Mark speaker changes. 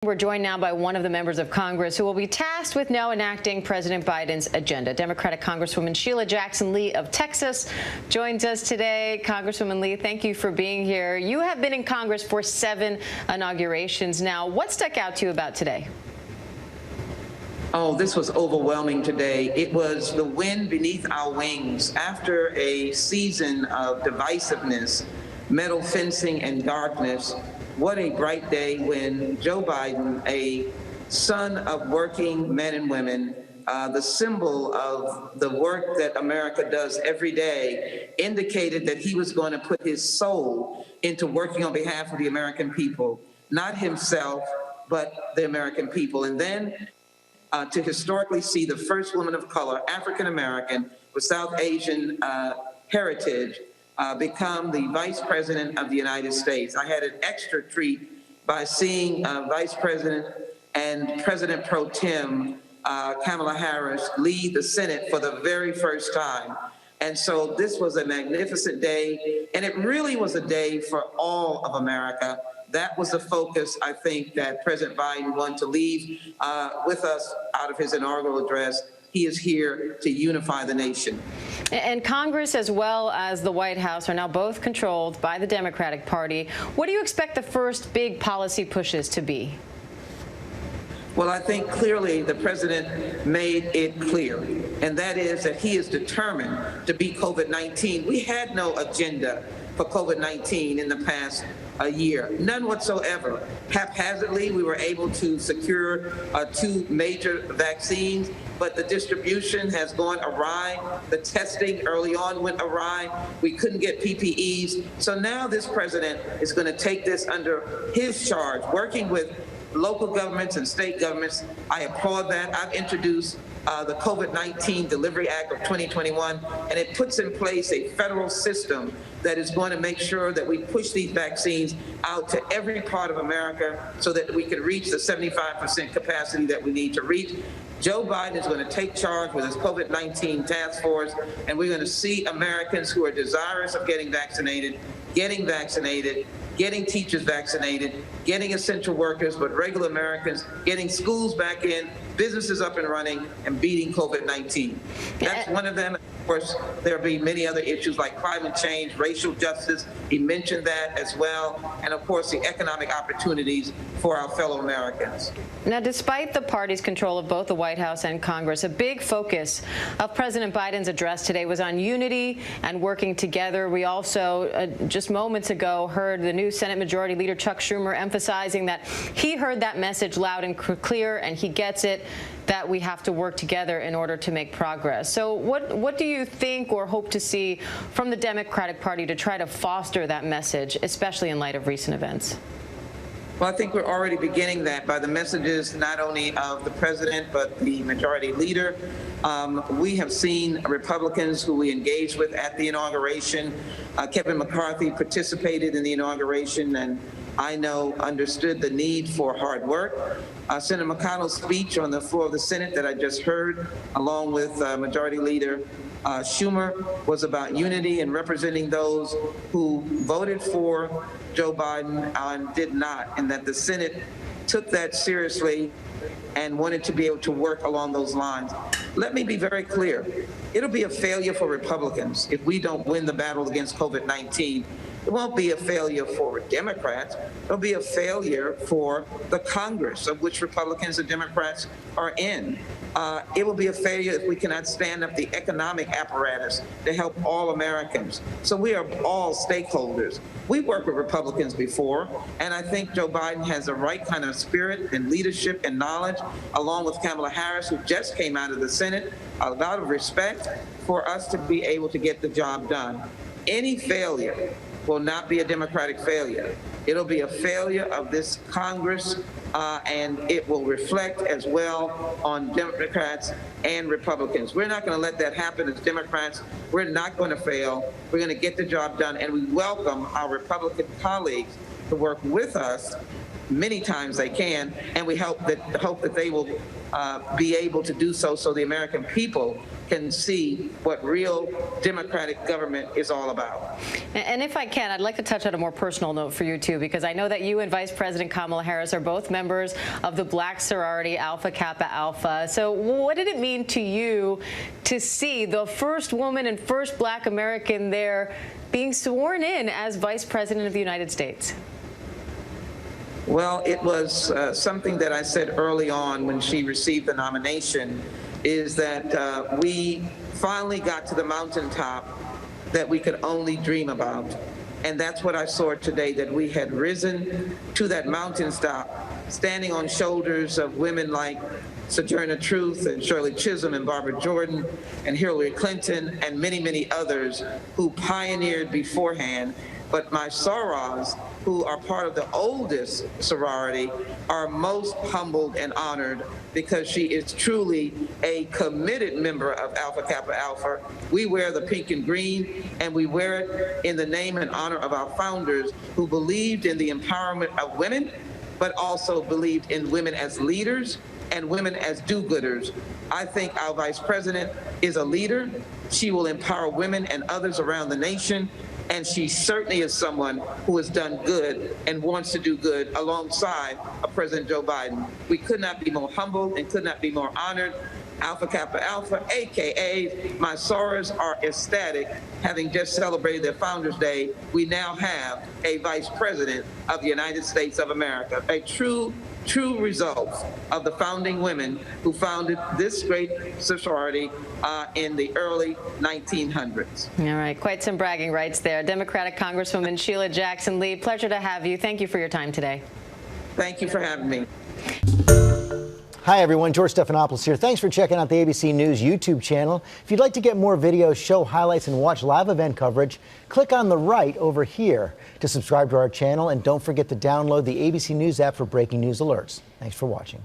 Speaker 1: We're joined now by one of the members of Congress who will be tasked with now enacting President Biden's agenda. Democratic Congresswoman Sheila Jackson Lee of Texas joins us today. Congresswoman Lee, thank you for being here. You have been in Congress for 7 inaugurations now. What stuck out to you about today?
Speaker 2: Oh, this was overwhelming today. It was the wind beneath our wings after a season of divisiveness, metal fencing, and darkness. What a bright day when Joe Biden, a son of working men and women, the symbol of the work that America does every day, indicated that he was going to put his soul into working on behalf of the American people, not himself, but the American people. And then to historically see the first woman of color, African American, with South Asian heritage, become the Vice President of the United States. I had an extra treat by seeing Vice President and President Pro Tem Kamala Harris lead the Senate for the very first time. And so this was a magnificent day, and it really was a day for all of America. That was the focus, I think, that President Biden wanted to leave with us out of his inaugural address. He is here to unify the nation.
Speaker 1: And Congress, as well as the White House, are now both controlled by the Democratic Party. What do you expect the first big policy pushes to be?
Speaker 2: Well, I think clearly the president made it clear, and that is that he is determined to beat COVID-19. We had no agenda for COVID-19 in the past year, none whatsoever. Haphazardly, we were able to secure 2 major vaccines, but the distribution has gone awry. The testing early on went awry. We couldn't get PPEs. So now this president is going to take this under his charge, working with local governments and state governments. I applaud that. I've introduced the COVID-19 Delivery Act of 2021, and it puts in place a federal system that is going to make sure that we push these vaccines out to every part of America so that we can reach the 75% capacity that we need to reach. Joe Biden is going to take charge with his COVID-19 task force, and we're going to see Americans who are desirous of getting vaccinated, getting teachers vaccinated, getting essential workers, but regular Americans getting schools back in, businesses up and running, and beating COVID-19. That's one of them. Of course, there'll be many other issues like climate change, racial justice. He mentioned that as well. And of course, the economic opportunities for our fellow Americans.
Speaker 1: Now, despite the party's control of both the White House and Congress, a big focus of President Biden's address today was on unity and working together. We also, just moments ago, heard the new Senate Majority Leader Chuck Schumer emphasizing that he heard that message loud and clear, and he gets it, that we have to work together in order to make progress. So what do you think or hope to see from the Democratic Party to try to foster that message, especially in light of recent events?
Speaker 2: Well, I think we're already beginning that by the messages not only of the president, but the majority leader. We have seen Republicans who we engaged with at the inauguration. Kevin McCarthy participated in the inauguration and I know understood the need for hard work. Senator McConnell's speech on the floor of the Senate that I just heard, along with Majority Leader Schumer, was about unity and representing those who voted for Joe Biden and did not, and that the Senate took that seriously and wanted to be able to work along those lines. Let me be very clear. It'll be a failure for Republicans if we don't win the battle against COVID-19. It won't be a failure for Democrats. It'll be a failure for the Congress, of which Republicans and Democrats are in. It will be a failure if we cannot stand up the economic apparatus to help all Americans. So we are all stakeholders. We've worked with Republicans before, and I think Joe Biden has the right kind of spirit and leadership and knowledge, along with Kamala Harris, who just came out of the Senate, a lot of respect for us to be able to get the job done. Any failure will not be a Democratic failure. It'll be a failure of this Congress, and it will reflect as well on Democrats and Republicans. We're not going to let that happen as Democrats. We're not going to fail. We're going to get the job done, and we welcome our Republican colleagues to work with us many times they can, and we hope that they will be able to do so the American people can see what real democratic government is all about.
Speaker 1: And if I can, I'd like to touch on a more personal note for you, too, because I know that you and Vice President Kamala Harris are both members of the Black sorority Alpha Kappa Alpha. So what did it mean to you to see the first woman and first Black American there being sworn in as Vice President of the United States?
Speaker 2: Well, it was something that I said early on when she received the nomination, is that we finally got to the mountaintop that we could only dream about. And that's what I saw today, that we had risen to that mountaintop, standing on shoulders of women like Sojourner Truth and Shirley Chisholm and Barbara Jordan and Hillary Clinton and many, many others who pioneered beforehand. But my sorors, who are part of the oldest sorority, are most humbled and honored because she is truly a committed member of Alpha Kappa Alpha. We wear the pink and green, and we wear it in the name and honor of our founders who believed in the empowerment of women, but also believed in women as leaders and women as do-gooders. I think our Vice President is a leader. She will empower women and others around the nation. And she certainly is someone who has done good and wants to do good alongside of President Joe Biden. We could not be more humbled and could not be more honored. Alpha Kappa Alpha, AKA my sorors, are ecstatic. Having just celebrated their Founders Day, we now have a Vice President of the United States of America, a true result of the founding women who founded this great sorority in the early 1900s.
Speaker 1: All right, quite some bragging rights there. Democratic Congresswoman Sheila Jackson Lee, pleasure to have you. Thank you for your time today.
Speaker 2: Thank you for having me.
Speaker 3: Hi, everyone. George Stephanopoulos here. Thanks for checking out the ABC News YouTube channel. If you'd like to get more videos, show highlights, and watch live event coverage, click on the right over here to subscribe to our channel. And don't forget to download the ABC News app for breaking news alerts. Thanks for watching.